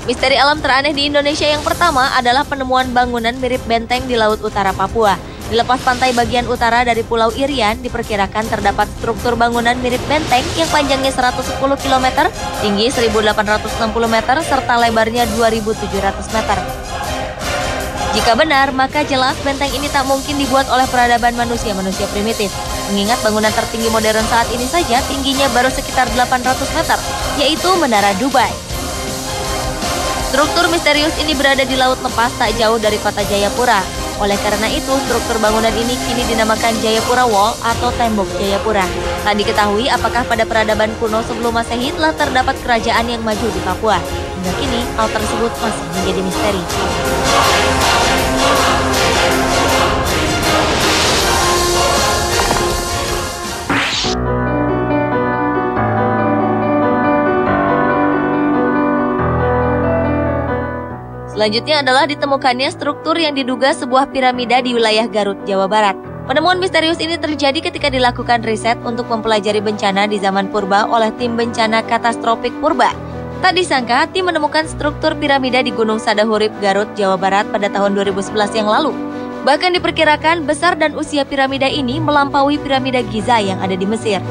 Misteri alam teraneh di Indonesia yang pertama adalah penemuan bangunan mirip benteng di Laut Utara Papua. Di lepas pantai bagian utara dari Pulau Irian, diperkirakan terdapat struktur bangunan mirip benteng yang panjangnya 110 km, tinggi 1.860 meter, serta lebarnya 2.700 meter. Jika benar, maka jelas benteng ini tak mungkin dibuat oleh peradaban manusia primitif. Mengingat bangunan tertinggi modern saat ini saja tingginya baru sekitar 800 meter, yaitu Menara Dubai. Struktur misterius ini berada di laut lepas tak jauh dari kota Jayapura. Oleh karena itu, struktur bangunan ini kini dinamakan Jayapura Wall atau Tembok Jayapura. Tak diketahui apakah pada peradaban kuno sebelum Masehi telah terdapat kerajaan yang maju di Papua. Hingga kini, hal tersebut masih menjadi misteri. Selanjutnya adalah ditemukannya struktur yang diduga sebuah piramida di wilayah Garut, Jawa Barat. Penemuan misterius ini terjadi ketika dilakukan riset untuk mempelajari bencana di zaman purba oleh tim bencana katastrofik purba. Tak disangka, tim menemukan struktur piramida di Gunung Sadahurip, Garut, Jawa Barat pada tahun 2011 yang lalu. Bahkan diperkirakan besar dan usia piramida ini melampaui piramida Giza yang ada di Mesir.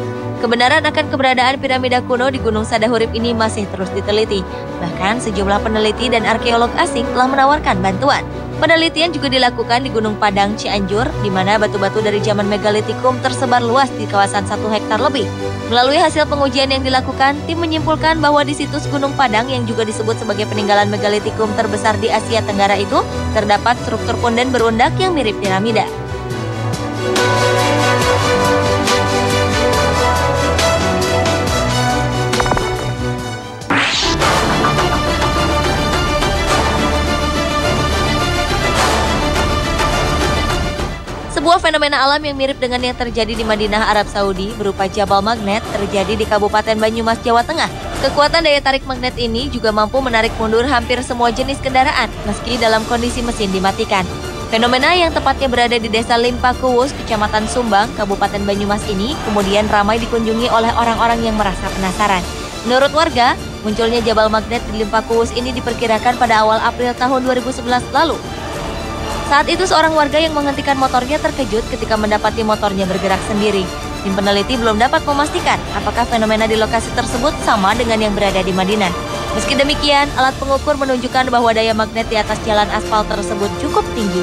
Kebenaran akan keberadaan piramida kuno di Gunung Sadahurip ini masih terus diteliti. Bahkan sejumlah peneliti dan arkeolog asing telah menawarkan bantuan. Penelitian juga dilakukan di Gunung Padang, Cianjur, di mana batu-batu dari zaman megalitikum tersebar luas di kawasan 1 hektar lebih. Melalui hasil pengujian yang dilakukan, tim menyimpulkan bahwa di situs Gunung Padang yang juga disebut sebagai peninggalan megalitikum terbesar di Asia Tenggara itu, terdapat struktur punden berundak yang mirip piramida. Sebuah fenomena alam yang mirip dengan yang terjadi di Madinah, Arab Saudi berupa Jabal Magnet terjadi di Kabupaten Banyumas, Jawa Tengah. Kekuatan daya tarik magnet ini juga mampu menarik mundur hampir semua jenis kendaraan meski dalam kondisi mesin dimatikan. Fenomena yang tepatnya berada di Desa Limpakuwus, Kecamatan Sumbang, Kabupaten Banyumas ini kemudian ramai dikunjungi oleh orang-orang yang merasa penasaran. Menurut warga, munculnya Jabal Magnet di Limpakuwus ini diperkirakan pada awal April tahun 2011 lalu. Saat itu seorang warga yang menghentikan motornya terkejut ketika mendapati motornya bergerak sendiri. Tim peneliti belum dapat memastikan apakah fenomena di lokasi tersebut sama dengan yang berada di Madinah. Meski demikian, alat pengukur menunjukkan bahwa daya magnet di atas jalan aspal tersebut cukup tinggi.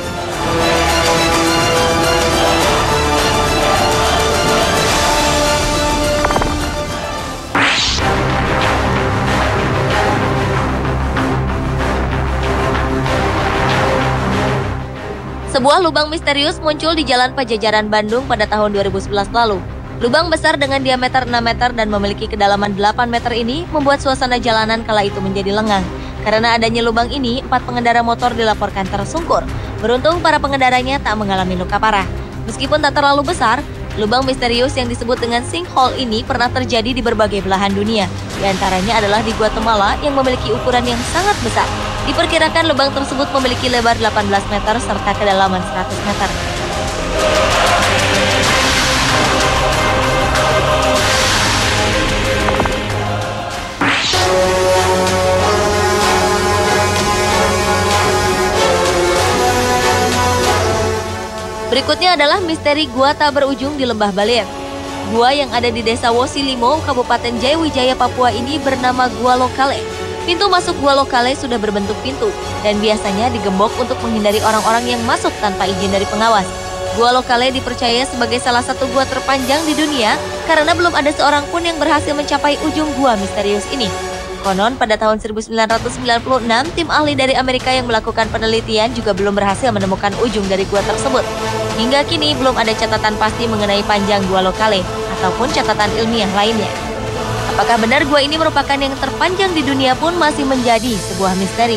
Sebuah lubang misterius muncul di Jalan Pajajaran Bandung pada tahun 2011 lalu. Lubang besar dengan diameter 6 meter dan memiliki kedalaman 8 meter ini membuat suasana jalanan kala itu menjadi lengang. Karena adanya lubang ini, 4 pengendara motor dilaporkan tersungkur. Beruntung para pengendaranya tak mengalami luka parah. Meskipun tak terlalu besar, lubang misterius yang disebut dengan sinkhole ini pernah terjadi di berbagai belahan dunia. Di antaranya adalah di Guatemala yang memiliki ukuran yang sangat besar. Diperkirakan lubang tersebut memiliki lebar 18 meter serta kedalaman 100 meter. Berikutnya adalah misteri gua tak berujung di Lembah Balir. Gua yang ada di Desa Wosilimo, Kabupaten Jayawijaya, Papua ini bernama Gua Lokale. Pintu masuk Gua Lokale sudah berbentuk pintu dan biasanya digembok untuk menghindari orang-orang yang masuk tanpa izin dari pengawas. Gua Lokale dipercaya sebagai salah satu gua terpanjang di dunia karena belum ada seorang pun yang berhasil mencapai ujung gua misterius ini. Konon pada tahun 1996, tim ahli dari Amerika yang melakukan penelitian juga belum berhasil menemukan ujung dari gua tersebut. Hingga kini belum ada catatan pasti mengenai panjang Gua Lokale ataupun catatan ilmiah lainnya. Apakah benar gua ini merupakan yang terpanjang di dunia pun masih menjadi sebuah misteri.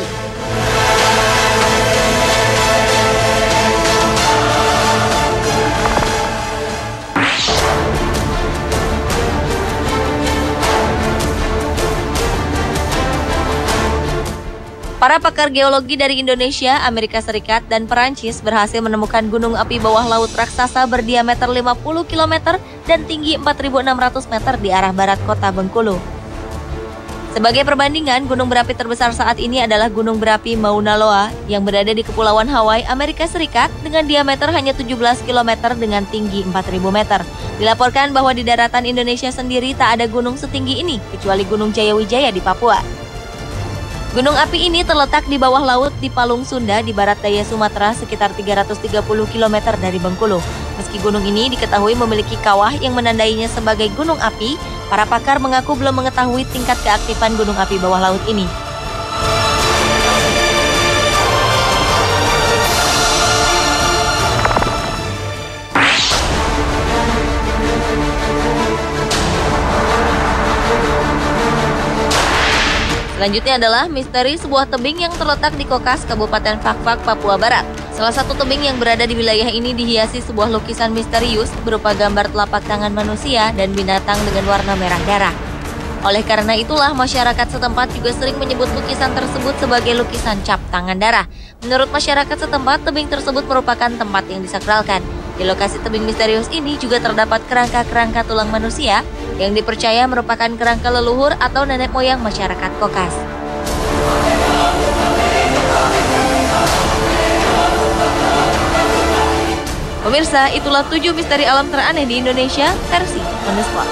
Para pakar geologi dari Indonesia, Amerika Serikat, dan Perancis berhasil menemukan gunung api bawah laut raksasa berdiameter 50 km dan tinggi 4.600 meter di arah barat kota Bengkulu. Sebagai perbandingan, gunung berapi terbesar saat ini adalah Gunung Berapi Mauna Loa yang berada di Kepulauan Hawaii, Amerika Serikat dengan diameter hanya 17 km dengan tinggi 4.000 meter. Dilaporkan bahwa di daratan Indonesia sendiri tak ada gunung setinggi ini, kecuali Gunung Jayawijaya di Papua. Gunung api ini terletak di bawah laut di Palung Sunda di barat daya Sumatera sekitar 330 km dari Bengkulu. Meski gunung ini diketahui memiliki kawah yang menandainya sebagai gunung api, para pakar mengaku belum mengetahui tingkat keaktifan gunung api bawah laut ini. Selanjutnya adalah misteri sebuah tebing yang terletak di Kokas, Kabupaten Fakfak, Papua Barat. Salah satu tebing yang berada di wilayah ini dihiasi sebuah lukisan misterius berupa gambar telapak tangan manusia dan binatang dengan warna merah darah. Oleh karena itulah masyarakat setempat juga sering menyebut lukisan tersebut sebagai lukisan cap tangan darah. Menurut masyarakat setempat, tebing tersebut merupakan tempat yang disakralkan. Di lokasi tebing misterius ini juga terdapat kerangka-kerangka tulang manusia yang dipercaya merupakan kerangka leluhur atau nenek moyang masyarakat Kokas. Pemirsa, itulah 7 misteri alam teraneh di Indonesia versi On The Spot.